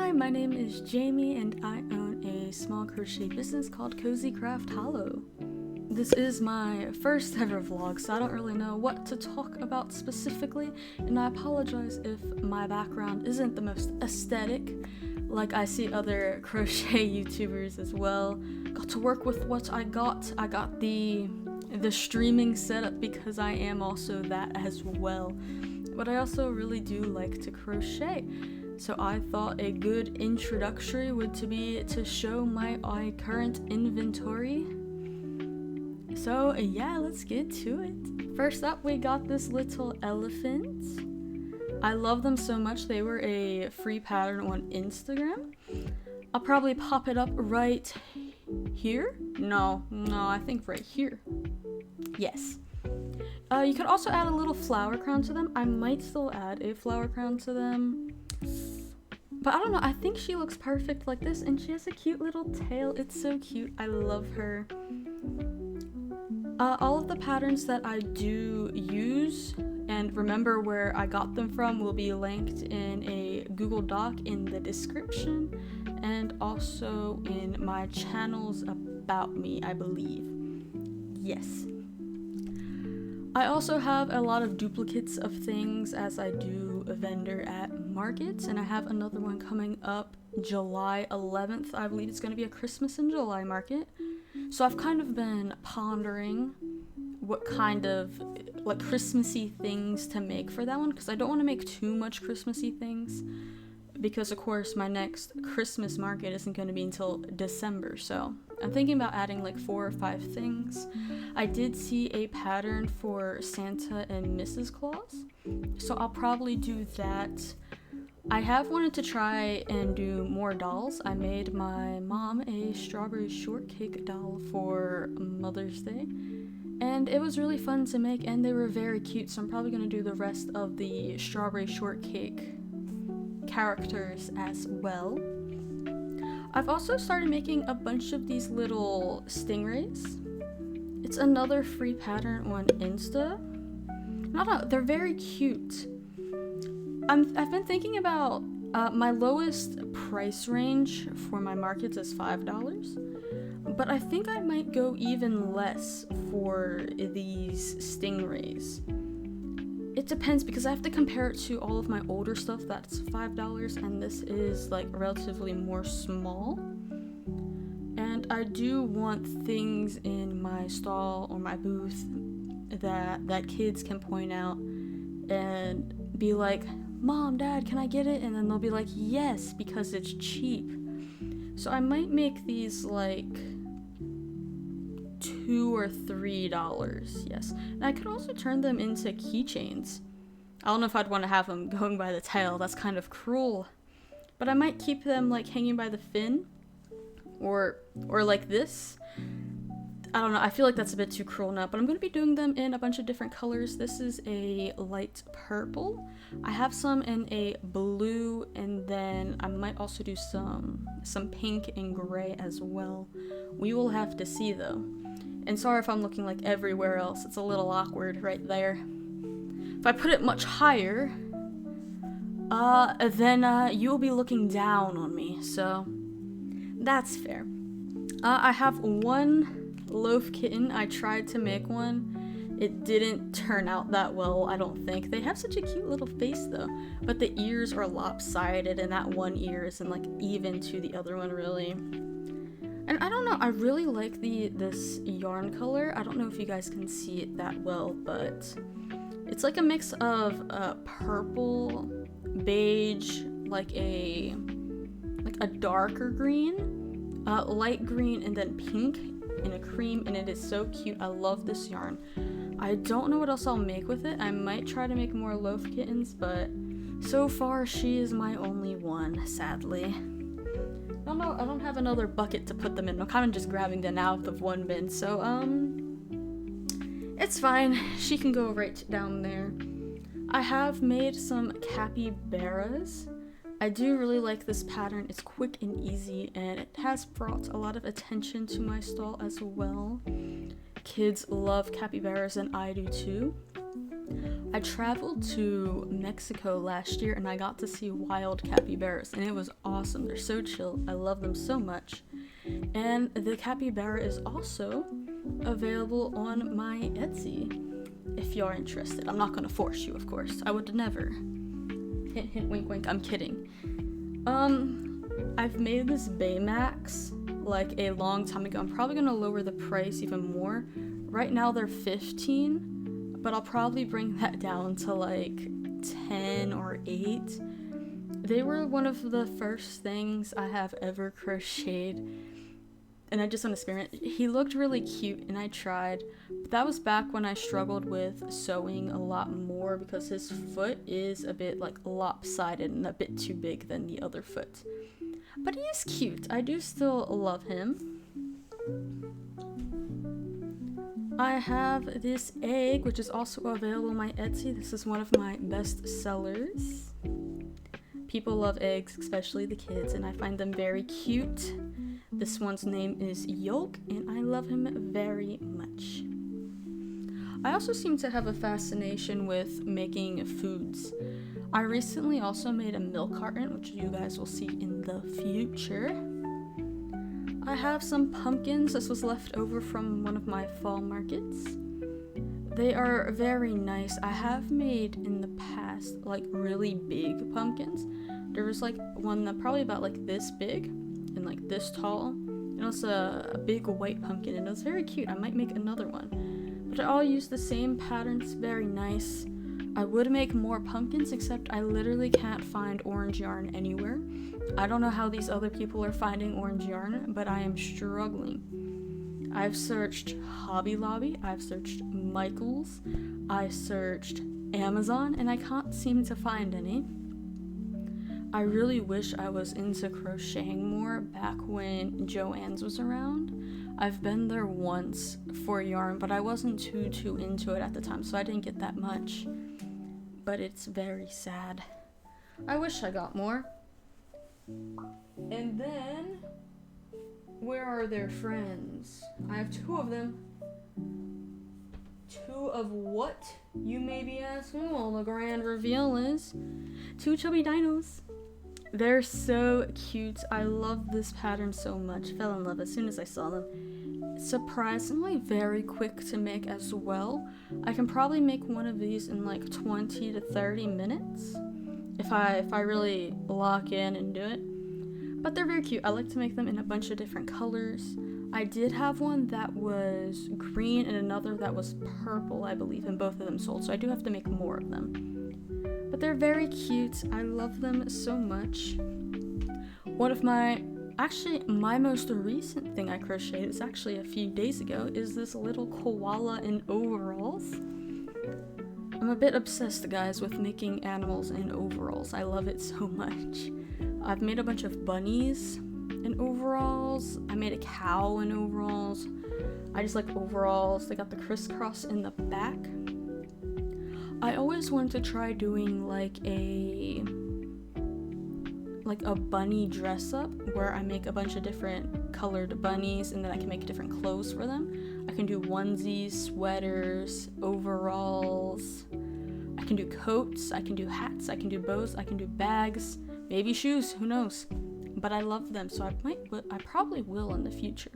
Hi, my name is Jamie and I own a small crochet business called CozyCraftHollow. This is my first ever vlog, so I don't really know what to talk about specifically, and I apologize if my background isn't the most aesthetic, like I see other crochet YouTubers as well. Got to work with what I got. I got the streaming setup because I am also that as well. But I also really do like to crochet. So I thought a good introductory would be to show my current inventory. So yeah, let's get to it. First up, we got this little elephant. I love them so much. They were a free pattern on Instagram. I'll probably pop it up right here. No, I think right here. Yes. You could also add a little flower crown to them. I might still add a flower crown to them. But I don't know, I think she looks perfect like this, and she has a cute little tail. It's so cute. I love her. All of the patterns that I do use and remember where I got them from will be linked in a Google Doc in the description and also in my channels about me, I believe. Yes. I also have a lot of duplicates of things as I do a vendor at markets, and I have another one coming up July 11th. I believe it's going to be a Christmas in July market. So I've kind of been pondering what kind of like Christmassy things to make for that one, because I don't want to make too much Christmassy things because of course my next Christmas market isn't going to be until December. So I'm thinking about adding like 4 or 5 things. I did see a pattern for Santa and Mrs. Claus, so I'll probably do that. I have wanted to try and do more dolls. I made my mom a strawberry shortcake doll for Mother's Day, and it was really fun to make, and they were very cute, so I'm probably going to do the rest of the strawberry shortcake characters as well. I've also started making a bunch of these little stingrays. It's another free pattern on Insta. I don't know, they're very cute. I've been thinking about my lowest price range for my markets is $5, but I think I might go even less for these stingrays. It depends because I have to compare it to all of my older stuff that's $5, and this is like relatively more small. And I do want things in my stall or my booth that kids can point out and be like, "Mom, Dad, can I get it?" And then they'll be like, "Yes," because it's cheap. So I might make these like $2 or $3, yes. And I could also turn them into keychains. I don't know if I'd want to have them going by the tail. That's kind of cruel. But I might keep them like hanging by the fin, or like this. I don't know, I feel like that's a bit too cruel now, but I'm going to be doing them in a bunch of different colors. This is a light purple. I have some in a blue, and then I might also do some pink and gray as well. We will have to see though. And sorry if I'm looking like everywhere else, it's a little awkward right there. If I put it much higher, then you'll be looking down on me, so that's fair. I have one loaf kitten. I tried to make one. It didn't turn out that well, I don't think. They have such a cute little face though, but the ears are lopsided, and that one ear isn't like even to the other one really. And I don't know, I really like this yarn color. I don't know if you guys can see it that well, but it's like a mix of purple, beige, like a darker green, light green, and then pink in a cream, and it is so cute. I love this yarn. I don't know what else I'll make with it. I might try to make more loaf kittens, but so far she is my only one, sadly. I don't know, I don't have another bucket to put them in. I'm kind of just grabbing them out of one bin, so it's fine. She can go right down there. I have made some capybaras. I do really like this pattern. It's quick and easy, and it has brought a lot of attention to my stall as well. Kids love capybaras, and I do too. I traveled to Mexico last year and I got to see wild capybaras, and it was awesome. They're so chill. I love them so much. And the capybara is also available on my Etsy if you're interested. I'm not gonna force you, of course. I would never. Hint, hint, wink, wink. I'm kidding. I've made this Baymax like a long time ago. I'm probably gonna lower the price even more. Right now they're $15, but I'll probably bring that down to like 10 or 8. They were one of the first things I have ever crocheted, and I just want to experiment. He looked really cute and I tried, but that was back when I struggled with sewing a lot more because his foot is a bit like lopsided and a bit too big than the other foot. But he is cute. I do still love him. I have this egg, which is also available on my Etsy. This is one of my best sellers. People love eggs, especially the kids, and I find them very cute. This one's name is Yolk, and I love him very much. I also seem to have a fascination with making foods. I recently also made a milk carton, which you guys will see in the future. I have some pumpkins. This was left over from one of my fall markets. They are very nice. I have made in the past like really big pumpkins. There was like one that probably about like this big and like this tall. And it was a big white pumpkin, and it was very cute. I might make another one. But I all use the same patterns. Very nice. I would make more pumpkins, except I literally can't find orange yarn anywhere. I don't know how these other people are finding orange yarn, but I am struggling. I've searched Hobby Lobby, I've searched Michael's, I searched Amazon, and I can't seem to find any. I really wish I was into crocheting more back when Joann's was around. I've been there once for yarn, but I wasn't too into it at the time, so I didn't get that much. But it's very sad. I wish I got more. And then, where are their friends? I have 2 of them. 2 of what, you may be asking? Well, the grand reveal is 2 chubby dinos. They're so cute. I love this pattern so much. Fell in love as soon as I saw them. Surprisingly very quick to make as well. I can probably make one of these in like 20 to 30 minutes if I really lock in and do it. But they're very cute. I like to make them in a bunch of different colors. I did have one that was green and another that was purple, I believe, and both of them sold, so I do have to make more of them. But they're very cute. I love them so much. One of my most recent thing I crocheted, is actually a few days ago, is this little koala in overalls. I'm a bit obsessed, guys, with making animals in overalls. I love it so much. I've made a bunch of bunnies in overalls. I made a cow in overalls. I just like overalls. They got the crisscross in the back. I always wanted to try doing like a bunny dress up where I make a bunch of different colored bunnies and then I can make different clothes for them. I can do onesies, sweaters, overalls. I can do coats, I can do hats, I can do bows, I can do bags, maybe shoes, who knows. But I love them, so I probably will in the future.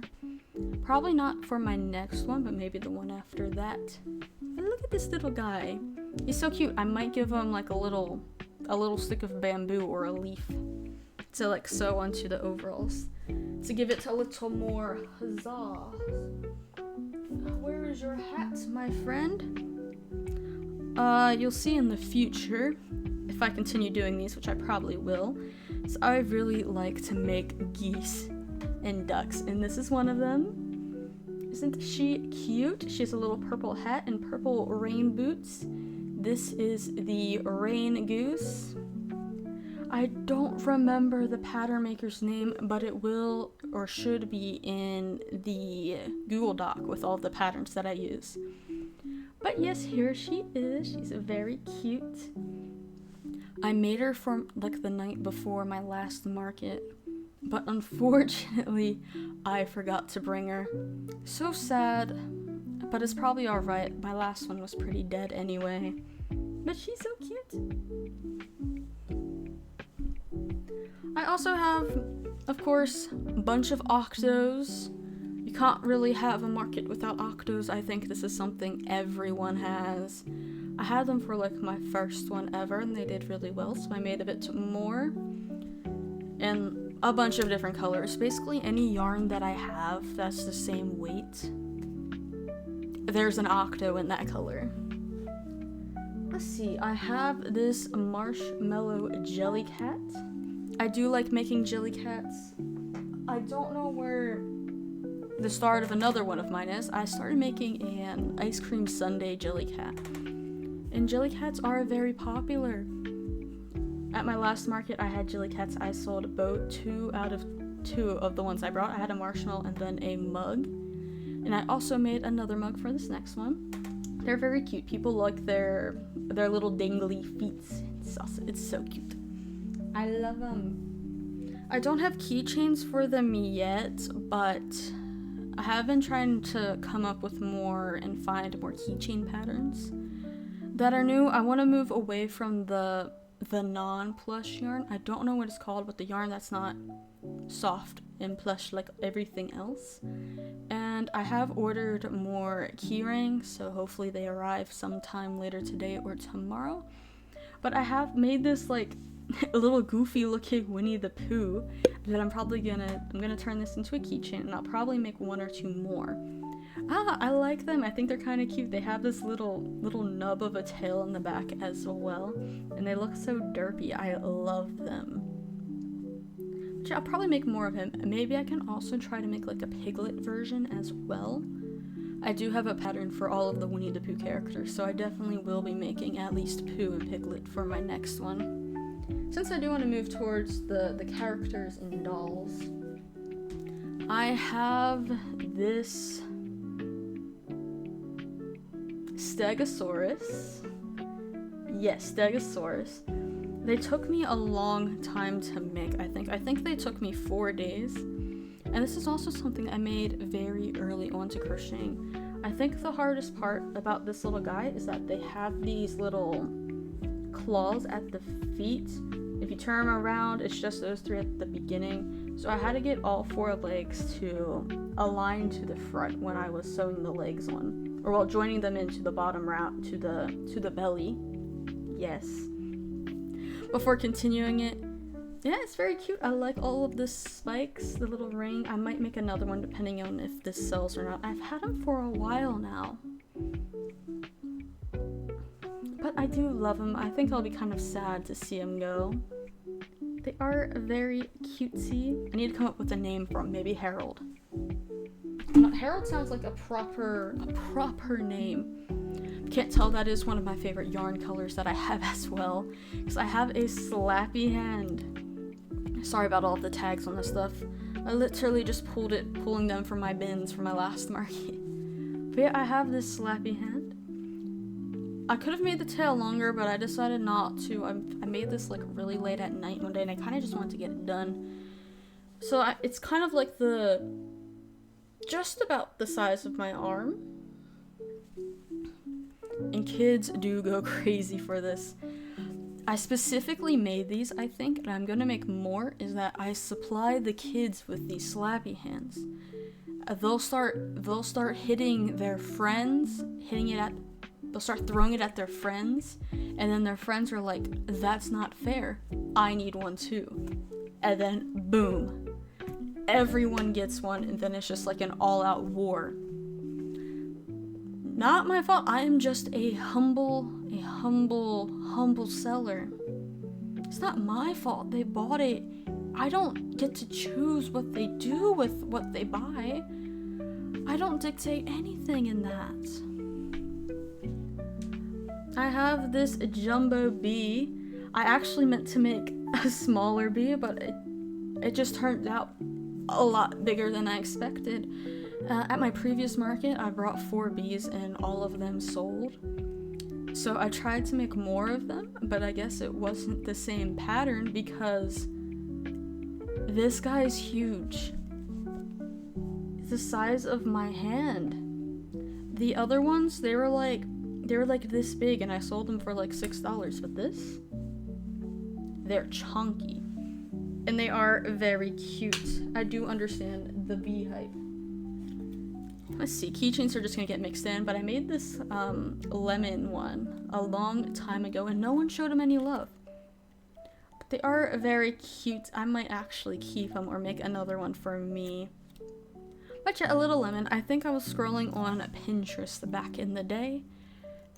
Probably not for my next one, but maybe the one after that. And look at this little guy. He's so cute. I might give him like a little stick of bamboo or a leaf to like sew onto the overalls to give it a little more huzzah. Where is your hat, my friend? You'll see in the future if I continue doing these, which I probably will. So I really like to make geese and ducks, and this is one of them. Isn't she cute? She has a little purple hat and purple rain boots. This is the rain goose. I don't remember the pattern maker's name, but it will or should be in the Google Doc with all the patterns that I use. But yes, here she is. She's very cute. I made her for like the night before my last market, but unfortunately I forgot to bring her. So sad, but it's probably alright. My last one was pretty dead anyway. But she's so cute. I also have, of course, a bunch of octos. You can't really have a market without octos. I think this is something everyone has. I had them for like my first one ever and they did really well, so I made a bit more. And a bunch of different colors. Basically any yarn that I have that's the same weight, there's an octo in that color. Let's see, I have this marshmallow jelly cat. I do like making jelly cats. I don't know where the start of another one of mine is. I started making an ice cream sundae jelly cat. And jelly cats are very popular. At my last market, I had jelly cats. I sold both 2 out of 2 of the ones I brought. I had a marshmallow and then a mug. And I also made another mug for this next one. They're very cute. People like their little dangly feet. It's so cute. I love them. I don't have keychains for them yet, but I have been trying to come up with more and find more keychain patterns that are new. I want to move away from the non-plush yarn. I don't know what it's called, but the yarn that's not soft and plush like everything else. And I have ordered more key rings, so hopefully they arrive sometime later today or tomorrow. But I have made this like a little goofy looking Winnie the Pooh that I'm gonna turn this into a keychain, and I'll probably make 1 or 2 more. I like them. I think they're kind of cute. They have this little nub of a tail in the back as well, and they look so derpy. I love them. Which I'll probably make more of him. Maybe I can also try to make like a Piglet version as well. I do have a pattern for all of the Winnie the Pooh characters, so I definitely will be making at least Pooh and Piglet for my next one. Since I do want to move towards the characters and dolls, I have this Stegosaurus. Yes, Stegosaurus. They took me a long time to make, I think they took me 4 days. And this is also something I made very early on to crocheting. I think the hardest part about this little guy is that they have these little claws at the feet. If you turn them around, it's just those 3 at the beginning. So I had to get all 4 legs to align to the front when I was sewing the legs on, or while joining them into the bottom route to the belly. Yes. Before continuing it, yeah, it's very cute. I like all of the spikes, the little ring. I might make another one depending on if this sells or not. I've had them for a while now, but I do love them. I think I'll be kind of sad to see them go. They are very cutesy. I need to come up with a name for them. Maybe Harold. Harold sounds like a proper name. Can't tell, that is one of my favorite yarn colors that I have as well, because I have a slappy hand. Sorry about all of the tags on this stuff. I literally just pulling them from my bins from my last market. But yeah, I have this slappy hand. I could have made the tail longer, but I decided not to. I made this like really late at night one day, and I kind of just wanted to get it done. So it's kind of like just about the size of my arm. And kids do go crazy for this. I specifically made these, I think, and I'm gonna make more, is that I supply the kids with these slappy hands. They'll start hitting their friends, they'll start throwing it at their friends, and then their friends are like, that's not fair, I need one too. And then boom, everyone gets one, and then it's just like an all-out war. Not my fault. I am just a humble seller. It's not my fault. They bought it. I don't get to choose what they do with what they buy. I don't dictate anything in that. I have this jumbo bee. I actually meant to make a smaller bee, but it just turned out a lot bigger than I expected. At my previous market, I brought 4 bees and all of them sold. So I tried to make more of them, but I guess it wasn't the same pattern because this guy is huge. It's the size of my hand. The other ones, they were like this big, and I sold them for like $6. But this, they're chunky, and they are very cute. I do understand the bee hype. Let's see, keychains are just gonna get mixed in, but I made this lemon one a long time ago, and no one showed them any love. But they are very cute. I might actually keep them or make another one for me. But yeah, a little lemon. I think I was scrolling on Pinterest back in the day,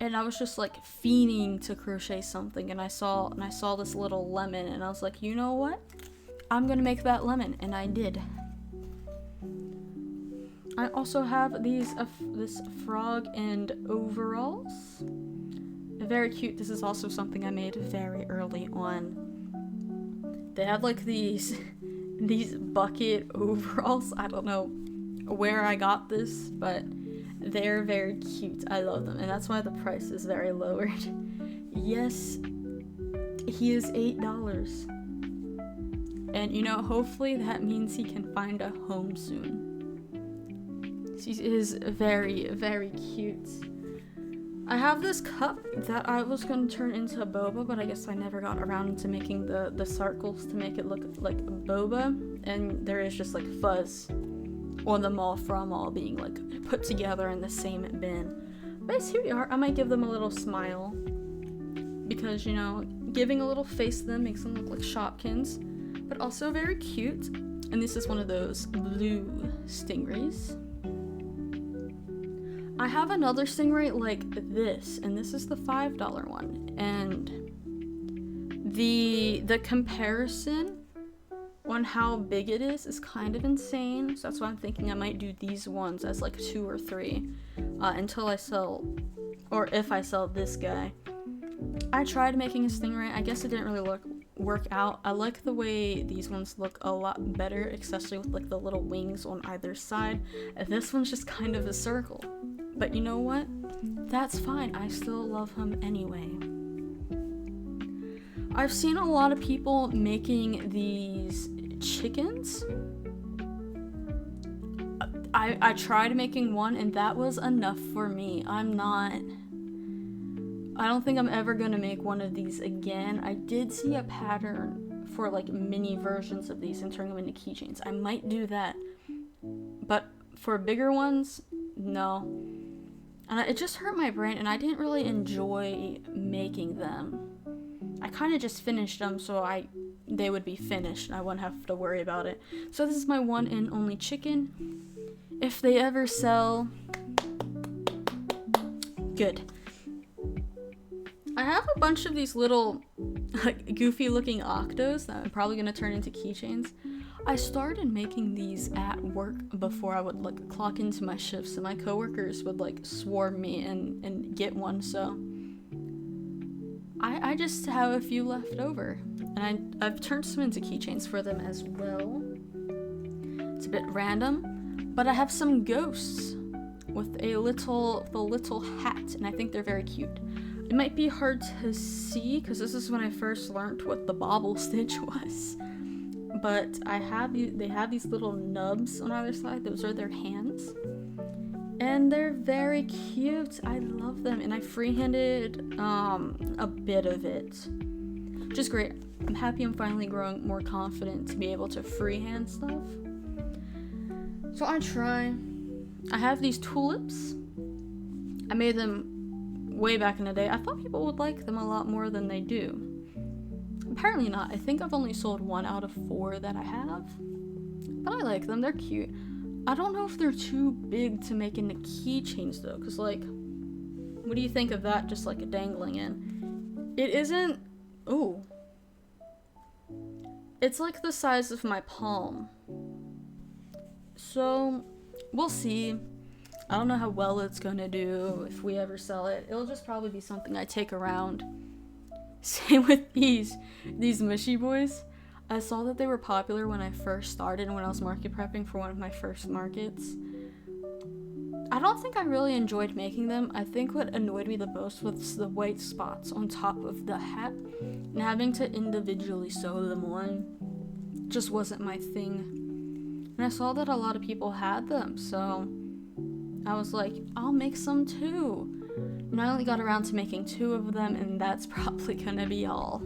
and I was just like fiending to crochet something, and I saw this little lemon, and I was like, you know what? I'm gonna make that lemon, and I did. I also have these this frog and overalls. Very cute. This is also something I made very early on. They have like these bucket overalls. I don't know where I got this, but they're very cute. I love them, and that's why the price is very lowered. Yes, he is $8. And you know, hopefully that means he can find a home soon. She is very, very cute. I have this cup that I was going to turn into a boba, but I guess I never got around to making the circles to make it look like boba. And there is just like fuzz on them all from all being like put together in the same bin. But here we are. I might give them a little smile, because, you know, giving a little face to them makes them look like Shopkins, but also very cute. And this is one of those blue stingrays. I have another stingray like this, and this is the $5 one, and the comparison on how big it is kind of insane. So that's why I'm thinking I might do these ones as like 2 or 3 until I sell, or if I sell this guy. I tried making a stingray. I guess it didn't really work out. I like the way these ones look a lot better, especially with like the little wings on either side. And this one's just kind of a circle. But you know what? That's fine. I still love him anyway. I've seen a lot of people making these chickens. I tried making one, and that was enough for me. I don't think I'm ever gonna make one of these again. I did see a pattern for like mini versions of these and turn them into keychains. I might do that. But for bigger ones, no. And it just hurt my brain, and I didn't really enjoy making them. I kind of just finished them so they would be finished and I wouldn't have to worry about it. So this is my one and only chicken. If they ever sell, good. I have a bunch of these little like goofy looking octos that I'm probably going to turn into keychains. I started making these at work before I would like clock into my shifts, and my coworkers would like swarm me and get one, so I just have a few left over, and I've turned some into keychains for them as well. It's a bit random, but I have some ghosts with the little hat, and I think they're very cute. It might be hard to see because this is when I first learned what the bobble stitch was. But they have these little nubs on either side. Those are their hands. And they're very cute. I love them. And I freehanded a bit of it, which is great. I'm happy I'm finally growing more confident to be able to freehand stuff. So I try. I have these tulips. I made them way back in the day. I thought people would like them a lot more than they do. Apparently not. I think I've only sold 1 out of 4 that I have. But I like them. They're cute. I don't know if they're too big to make into keychains though. Because like, what do you think of that just like dangling in? It isn't... Ooh. It's like the size of my palm. So, we'll see. I don't know how well it's gonna do if we ever sell it. It'll just probably be something I take around. Same with these mushy boys. I saw that they were popular when I first started and when I was market prepping for one of my first markets. I don't think I really enjoyed making them. I think what annoyed me the most was the white spots on top of the hat, and having to individually sew them on just wasn't my thing. And I saw that a lot of people had them, so I was like, I'll make some too. And I only got around to making 2 of them, and that's probably gonna be all.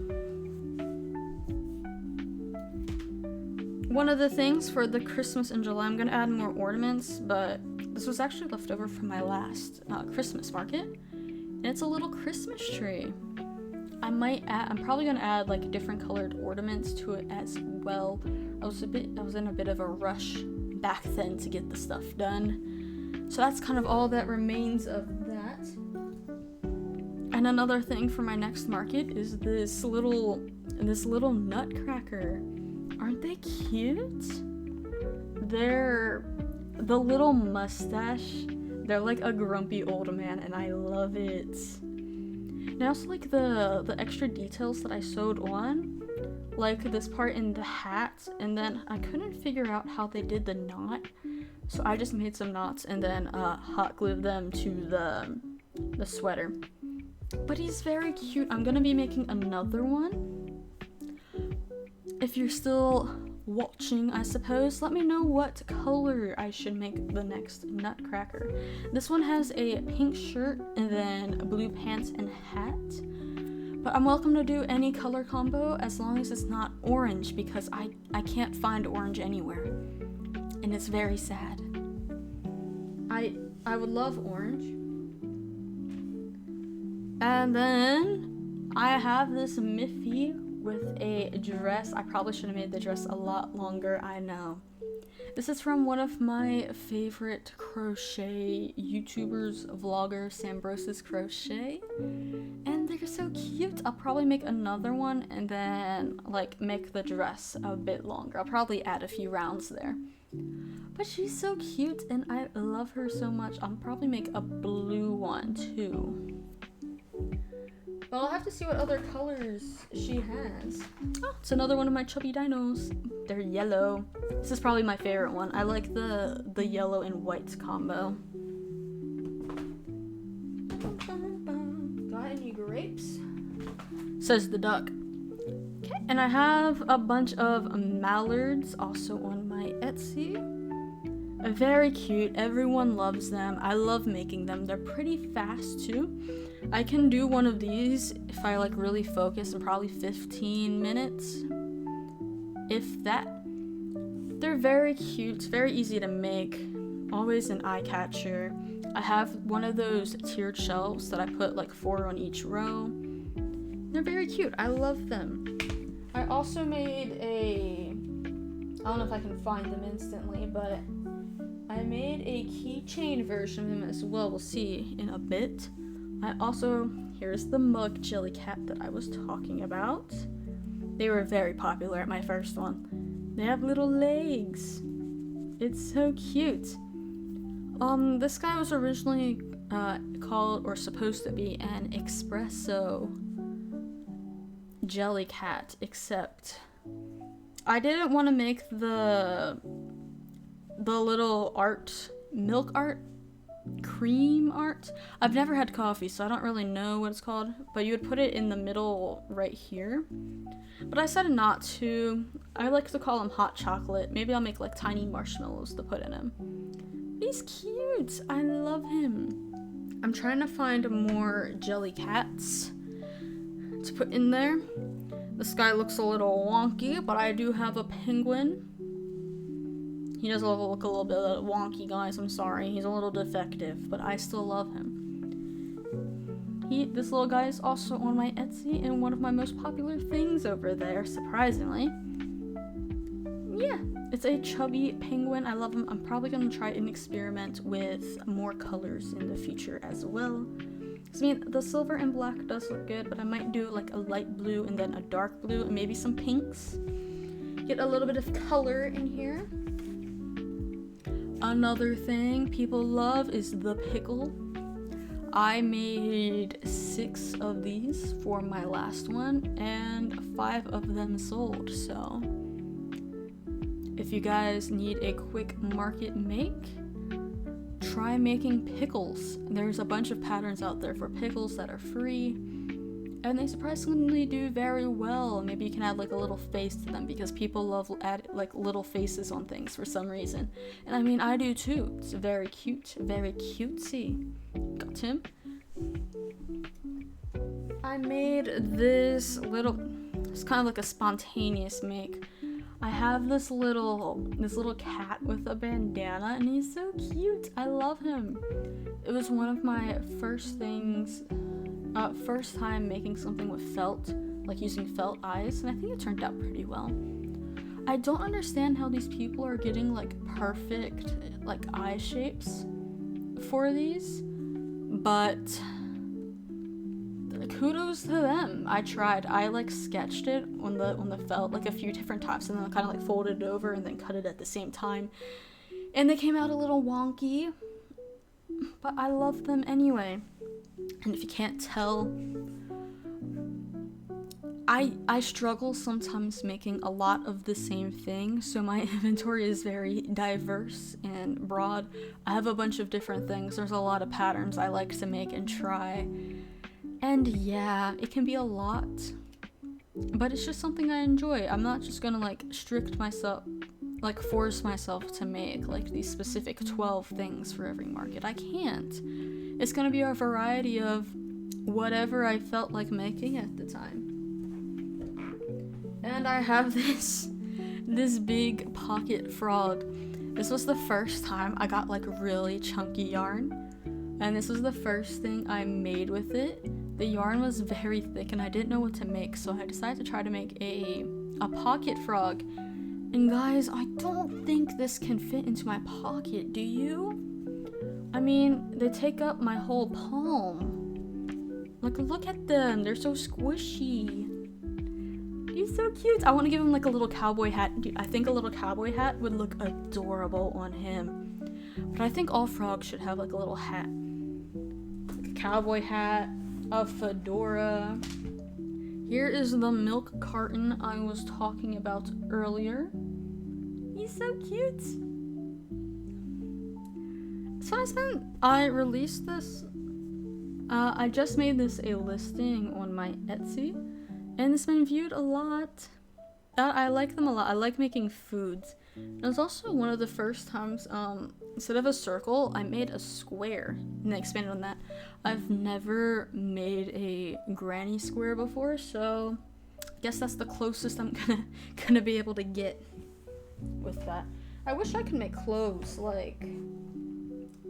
One of the things for the Christmas in July, I'm gonna add more ornaments, but this was actually left over from my last Christmas market. And it's a little Christmas tree. I'm probably gonna add like different colored ornaments to it as well. I was in a bit of a rush back then to get the stuff done. So that's kind of all that remains of that. And another thing for my next market is this little nutcracker. Aren't they cute? They're the little mustache. They're like a grumpy old man, and I love it. And I also like the extra details that I sewed on, like this part in the hat, and then I couldn't figure out how they did the knot, so I just made some knots and then hot glued them to the sweater. But he's very cute. I'm gonna be making another one. If you're still watching, I suppose, let me know what color I should make the next nutcracker. This one has a pink shirt and then blue pants and hat. But I'm welcome to do any color combo as long as it's not orange, because I can't find orange anywhere. And it's very sad. I would love orange. And then I have this Miffy with a dress. I probably should have made the dress a lot longer, I know. This is from one of my favorite crochet YouTubers, vlogger, Sambrosis Crochet. And they're so cute. I'll probably make another one and then like make the dress a bit longer. I'll probably add a few rounds there. But she's so cute and I love her so much. I'll probably make a blue one too. But I'll have to see what other colors she has. Oh, it's another one of my chubby dinos. They're yellow. This is probably my favorite one. I like the yellow and white combo. Got any grapes? Says the duck. Okay, and I have a bunch of mallards also on my Etsy. Very cute. Everyone loves them. I love making them. They're pretty fast too. I can do one of these if I like really focus in probably 15 minutes, if that. They're very cute, very easy to make, always an eye catcher. I have one of those tiered shelves that I put like 4 on each row. They're very cute. I love them. I also made I don't know if I can find them instantly, but I made a keychain version of them as well. We'll see in a bit. Here's the mug jelly cat that I was talking about. They were very popular at my first one. They have little legs. It's so cute. This guy was originally called or supposed to be an espresso jelly cat, except I didn't want to make the little milk art, cream art. I've never had coffee, so I don't really know what it's called, but you would put it in the middle right here. But I decided not to. I like to call him hot chocolate. Maybe I'll make like tiny marshmallows to put in him. He's cute. I love him. I'm trying to find more jelly cats to put in there. This guy looks a little wonky, but I do have a penguin. He does look a little bit wonky, guys. I'm sorry. He's a little defective, but I still love him. This little guy is also on my Etsy and one of my most popular things over there, surprisingly. Yeah, it's a chubby penguin. I love him. I'm probably going to try and experiment with more colors in the future as well. I mean, the silver and black does look good, but I might do like a light blue and then a dark blue and maybe some pinks. Get a little bit of color in here. Another thing people love is the pickle. I made 6 of these for my last one, and 5 of them sold, so if you guys need a quick market make, try making pickles. There's a bunch of patterns out there for pickles that are free, and they surprisingly do very well. Maybe you can add like a little face to them, because people love add like little faces on things for some reason. And I mean, I do too. It's very cute, very cutesy. Got him. I made this little, it's kind of like a spontaneous make. I have this little cat with a bandana, and he's so cute. I love him. It was one of my first time making something with felt, like using felt eyes, and I think it turned out pretty well. I don't understand how these people are getting like perfect like eye shapes for these, but kudos to them. I tried. I like sketched it on the felt like a few different times, and then I kind of like folded it over and then cut it at the same time, and they came out a little wonky, but I love them anyway. And if you can't tell, I struggle sometimes making a lot of the same thing, so my inventory is very diverse and broad. I have a bunch of different things. There's a lot of patterns I like to make and try. And yeah, it can be a lot, but it's just something I enjoy. I'm not just gonna like force myself to make like these specific 12 things for every market. I can't. It's gonna be a variety of whatever I felt like making at the time. And I have this big pocket frog. This was the first time I got like really chunky yarn, and this was the first thing I made with it. The yarn was very thick and I didn't know what to make, so I decided to try to make a pocket frog. And guys, I don't think this can fit into my pocket, do you? I mean, they take up my whole palm. Like, look at them, they're so squishy. He's so cute. I want to give him like a little cowboy hat. Dude, I think a little cowboy hat would look adorable on him. But I think all frogs should have like a little hat. Like a cowboy hat, a fedora. Here is the milk carton I was talking about earlier. He's so cute. So I released this. I just made this a listing on my Etsy, and it's been viewed a lot. I like them a lot. I like making foods. It was also one of the first times, instead of a circle, I made a square, and I expanded on that. I've never made a granny square before, so I guess that's the closest I'm gonna be able to get with that. I wish I could make clothes like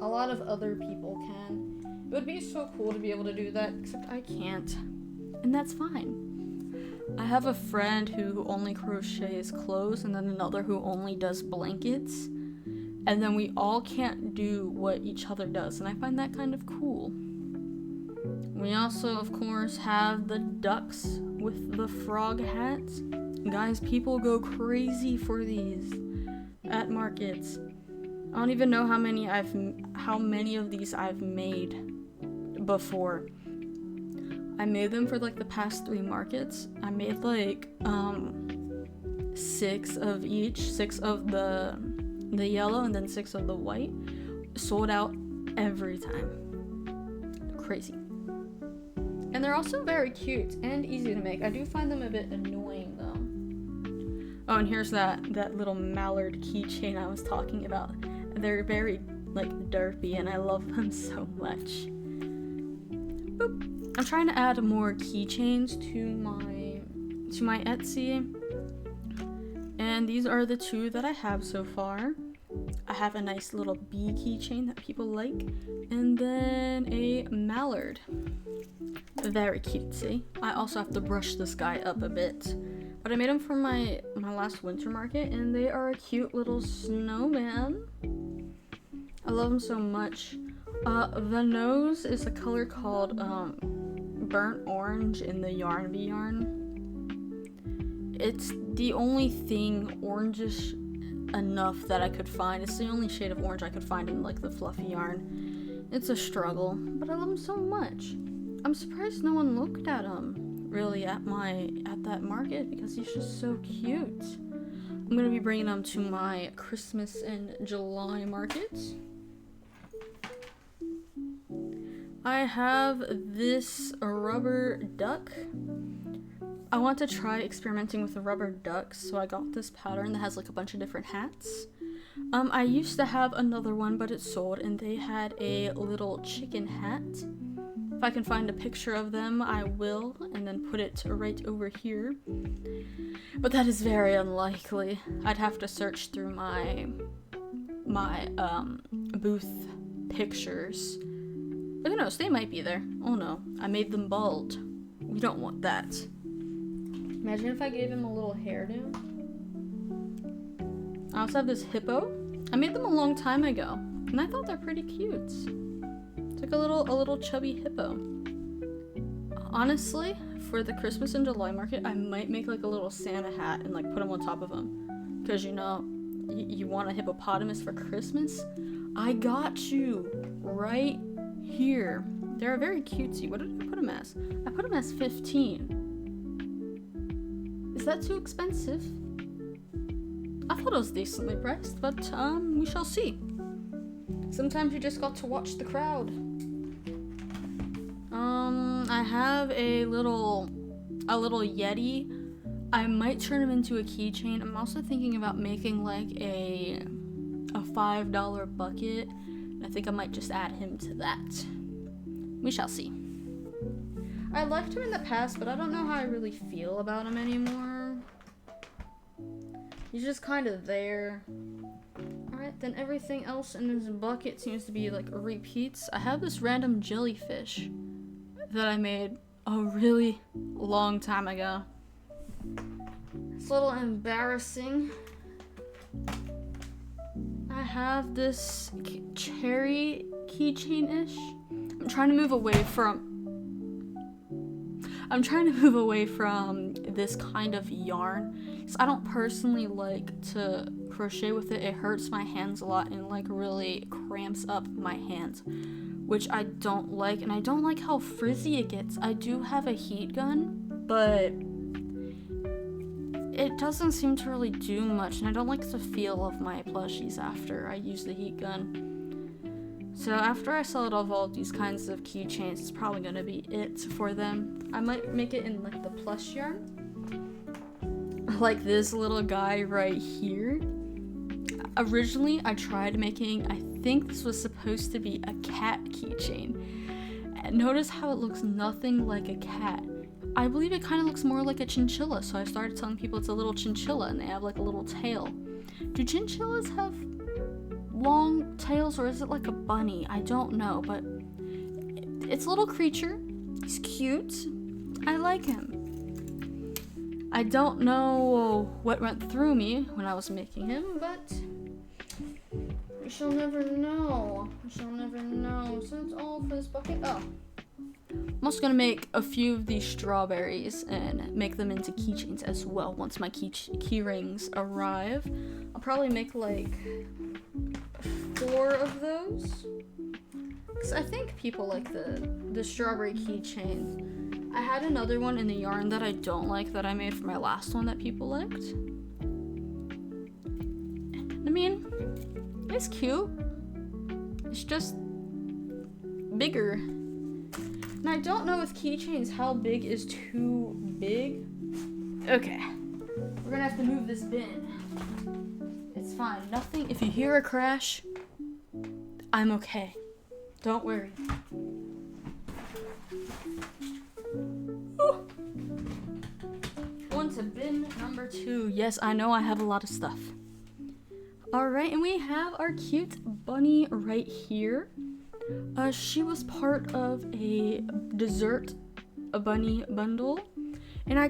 a lot of other people can. It would be so cool to be able to do that, except I can't, and that's fine. I have a friend who only crochets clothes, and then another who only does blankets, and then we all can't do what each other does, and I find that kind of cool. We also, of course, have the ducks with the frog hats. Guys, people go crazy for these at markets. I don't even know how many of these I've made before. I made them for like the past 3 markets. I made like 6 of each, 6 of the yellow and then 6 of the white. Sold out every time. Crazy. And they're also very cute and easy to make. I do find them a bit annoying though. Oh, and here's that little mallard keychain I was talking about. They're very like derpy and I love them so much. Boop. I'm trying to add more keychains to my Etsy, and these are the 2 that I have so far. I have a nice little bee keychain that people like, and then a mallard. Very cutesy. I also have to brush this guy up a bit, but I made them for my last winter market, and they are a cute little snowman. I love them so much. The nose is a color called burnt orange in the Yarn Bee yarn. It's the only thing orangish enough that I could find. It's the only shade of orange I could find in like the fluffy yarn. It's a struggle, but I love them so much. I'm surprised no one looked at him really at that market because he's just so cute. I'm gonna be bringing them to my Christmas and July markets. I have this rubber duck. I want to try experimenting with the rubber ducks, so I got this pattern that has like a bunch of different hats. I used to have another one, but it sold, and they had a little chicken hat. If I can find a picture of them, I will, and then put it right over here. But that is very unlikely. I'd have to search through my booth picture. But who knows, they might be there. Oh no, I made them bald. We don't want that. Imagine if I gave him a little hairdo. I also have this hippo. I made them a long time ago, and I thought they're pretty cute. It's like a little chubby hippo. Honestly, for the Christmas in July market, I might make like a little Santa hat and like put him on top of him. Because you know, you want a hippopotamus for Christmas? I got you right here. They're very cutesy. What did I put him as? I put him as 15. Is that too expensive? I thought it was decently priced, but we shall see. Sometimes you just got to watch the crowd. I have a little Yeti. I might turn him into a keychain. I'm also thinking about making like a $5 bucket. I think I might just add him to that. We shall see. I liked him in the past, but I don't know how I really feel about him anymore. He's just kind of there. Alright, then everything else in this bucket seems to be like repeats. I have this random jellyfish that I made a really long time ago. It's a little embarrassing. I have this cherry keychain-ish. I'm trying to move away from this kind of yarn, because I don't personally like to crochet with it. It hurts my hands a lot and like really cramps up my hands, which I don't like, and I don't like how frizzy it gets. I do have a heat gun, but it doesn't seem to really do much, and I don't like the feel of my plushies after I use the heat gun. So after I sell it off all of these kinds of keychains, it's probably gonna be it for them. I might make it in like the plush yarn. Like this little guy right here. Originally, I tried making, I think this was supposed to be a cat keychain. And notice how it looks nothing like a cat. I believe it kind of looks more like a chinchilla, so I started telling people it's a little chinchilla and they have like a little tail. Do chinchillas have long tails, or is it like a bunny? I don't know, but it's a little creature. He's cute. I like him. I don't know what went through me when I was making him, but we shall never know. We shall never know. So that's all for this bucket. Oh. I'm also gonna make a few of these strawberries and make them into keychains as well once my key rings arrive. I'll probably make like 4 of those, because I think people like the strawberry keychain. I had another one in the yarn that I don't like that I made for my last one that people liked. I mean, it's cute. It's just bigger. And I don't know with keychains how big is too big. Okay, we're gonna have to move this bin. It's fine. Nothing. If you hear a crash, I'm okay. Don't worry. On to bin number 2. Yes, I know I have a lot of stuff. Alright, and we have our cute bunny right here. She was part of a dessert bunny bundle, and I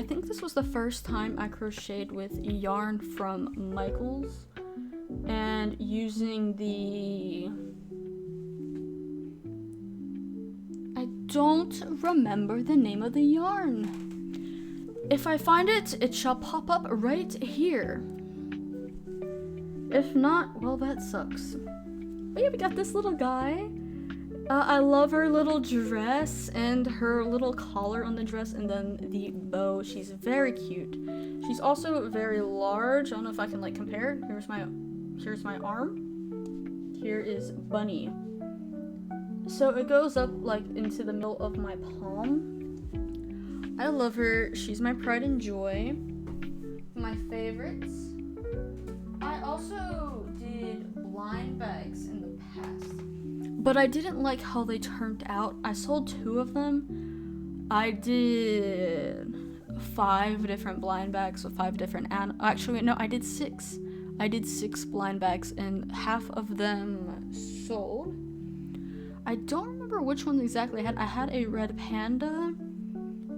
think this was the first time I crocheted with yarn from Michaels and using the, I don't remember the name of the yarn. If I find it, it shall pop up right here. If not, well, that sucks. But yeah, we got this little guy. I love her little dress and her little collar on the dress, and then the bow. She's very cute. She's also very large. I don't know if I can like compare it. Here's my arm. Here is Bunny. So it goes up like into the middle of my palm. I love her. She's my pride and joy. My favorites. I also did blind bags in the past, but I didn't like how they turned out. I sold 2 of them. I did 5 different blind bags with 5 different actually no, I did 6. I did 6 blind bags and half of them sold. I don't remember which ones exactly I had. I had a red panda,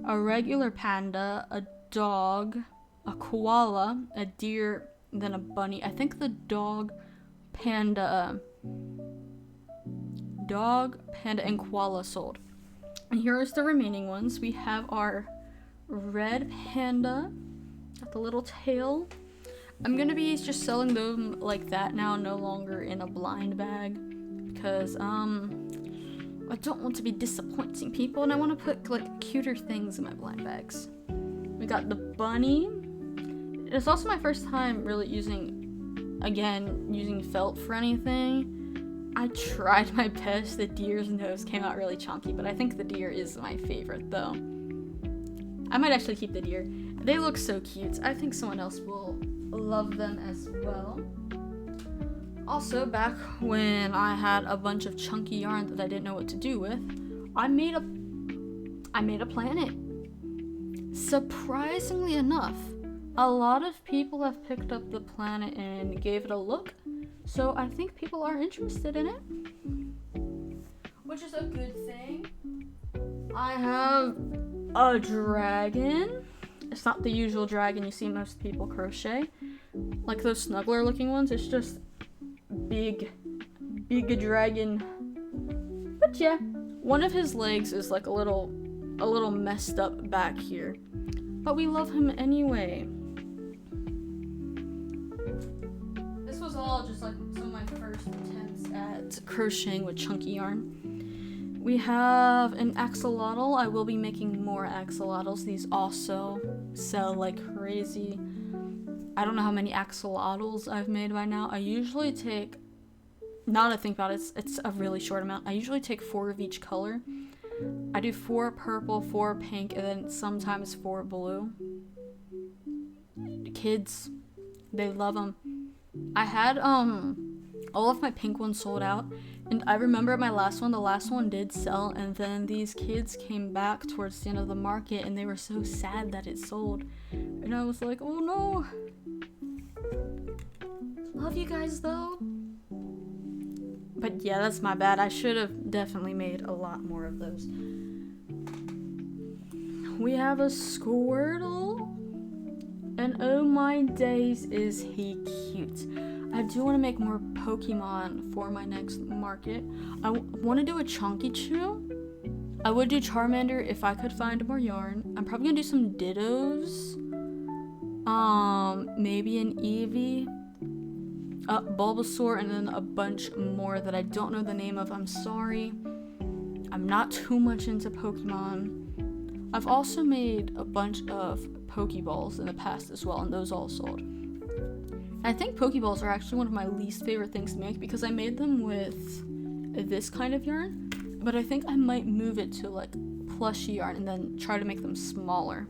a regular panda, a dog, a koala, a deer, then a bunny. I think the dog, panda, and koala sold. And here's the remaining ones. We have our red panda, got the little tail. I'm gonna be just selling them like that now, no longer in a blind bag, because I don't want to be disappointing people, and I want to put like cuter things in my blind bags. We got the bunny. It's also my first time really using felt for anything. I tried my best. The deer's nose came out really chunky, but I think the deer is my favorite though. I might actually keep the deer. They look so cute. I think someone else will love them as well. Also, back when I had a bunch of chunky yarn that I didn't know what to do with, I made a planet. Surprisingly enough, a lot of people have picked up the planet and gave it a look, so I think people are interested in it, which is a good thing. I have a dragon. It's not the usual dragon you see most people crochet, like those snuggler looking ones. It's just big dragon. But yeah, one of his legs is like a little messed up back here, but we love him anyway. This was all just like some of my first attempts at crocheting with chunky yarn. We have an axolotl. I will be making more axolotls. These also sell like crazy. I don't know how many axolotls I've made by now. I usually take, now that I think about it, it's a really short amount. I usually take 4 of each color. I do 4 purple, 4 pink, and then sometimes 4 blue. Kids, they love them. I had all of my pink ones sold out, and I remember the last one did sell, and then these kids came back towards the end of the market and they were so sad that it sold, and I was like, oh no. Love you guys though. But yeah, that's my bad. I should have definitely made a lot more of those. We have a Squirtle, and oh my days is he cute. I do want to make more Pokemon for my next market. I want to do a Chunky Chew. I would do Charmander if I could find more yarn. I'm probably gonna do some Dittos. Maybe an Eevee, Bulbasaur, and then a bunch more that I don't know the name of. I'm sorry. I'm not too much into Pokemon. I've also made a bunch of Pokeballs in the past as well, and those all sold. I think Pokeballs are actually one of my least favorite things to make because I made them with this kind of yarn, but I think I might move it to like plushy yarn and then try to make them smaller.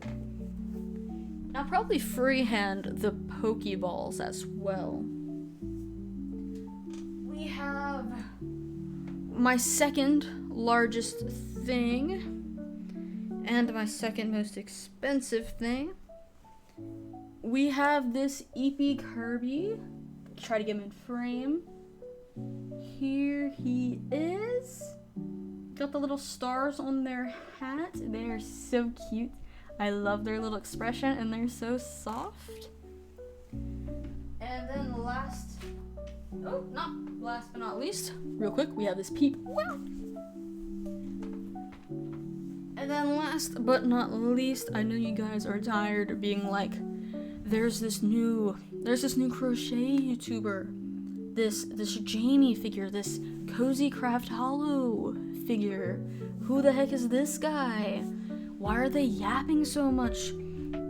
I'll probably freehand the Pokeballs as well. We have my second largest thing and my second most expensive thing. We have this Eepy Kirby. Try to get him in frame. Here he is. Got the little stars on their hat. They are so cute. I love their little expression and they're so soft. And then last but not least, real quick, we have this Peep. Wow. And then last but not least, I know you guys are tired of being like, there's this new crochet YouTuber, this Jamie figure, this CozyCraftHollow figure. Who the heck is this guy? Why are they yapping so much?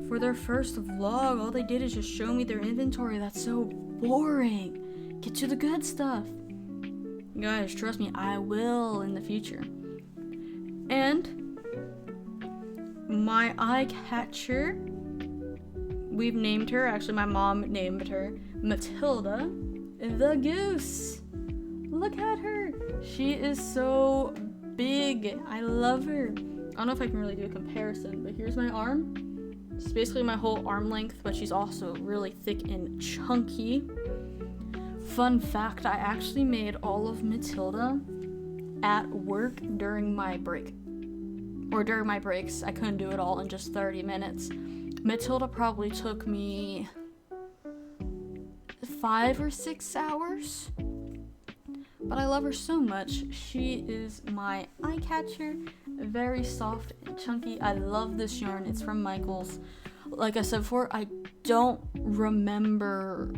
For their first vlog, all they did is just show me their inventory. That's so boring. Get to the good stuff. Guys, trust me, I will in the future. And my eye catcher, we've named her, actually my mom named her Matilda the Goose. Look at her. She is so big. I love her. I don't know if I can really do a comparison, but here's my arm. It's basically my whole arm length, but she's also really thick and chunky. Fun fact, I actually made all of Matilda at work during my break. Or during my breaks. I couldn't do it all in just 30 minutes. Matilda probably took me 5 or 6 hours. But I love her so much. She is my eye catcher. Very soft and chunky. I love this yarn. It's from Michaels. Like I said before, I don't remember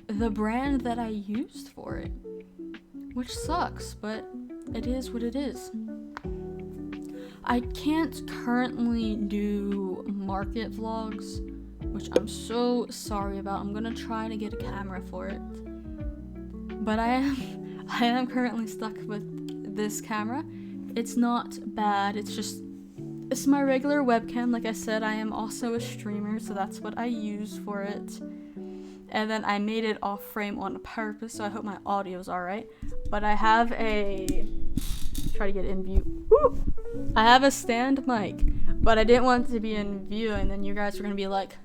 the brand that I used for it, which sucks, but it is what it is. I can't currently do market vlogs, which I'm so sorry about. I'm gonna try to get a camera for it, but I am currently stuck with this camera. It's not bad, it's my regular webcam. Like I said, I am also a streamer, so that's what I use for it. And then I made it off frame on purpose, so I hope my audio's alright. But I have try to get in view. Woo! I have a stand mic, but I didn't want it to be in view, and then you guys were gonna be like,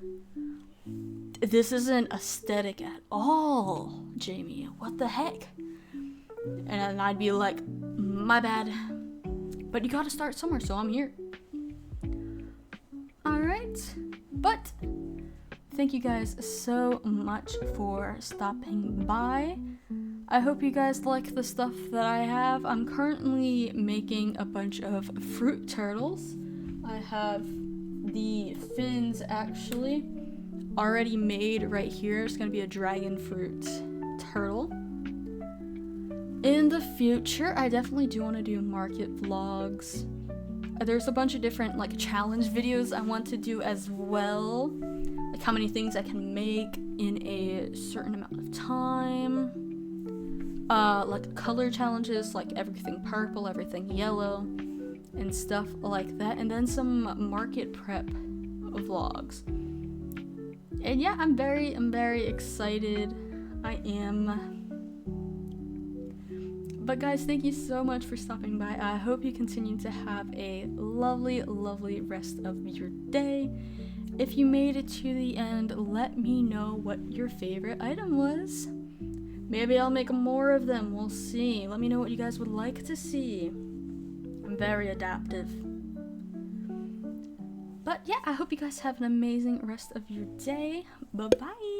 this isn't aesthetic at all, Jamie. What the heck? And then I'd be like, my bad. But you gotta start somewhere, so I'm here. Alright, but thank you guys so much for stopping by. I hope you guys like the stuff that I have. I'm currently making a bunch of fruit turtles. I have the fins actually already made right here. It's gonna be a dragon fruit turtle. In the future, I definitely do want to do market vlogs. There's a bunch of different like challenge videos I want to do as well. Like how many things I can make in a certain amount of time. Like color challenges, like everything purple, everything yellow, and stuff like that. And then some market prep vlogs. And yeah, I'm very excited. I am. But guys, thank you so much for stopping by. I hope you continue to have a lovely rest of your day. If you made it to the end, let me know what your favorite item was. Maybe I'll make more of them. We'll see. Let me know what you guys would like to see. I'm very adaptive. But yeah, I hope you guys have an amazing rest of your day. Bye-bye.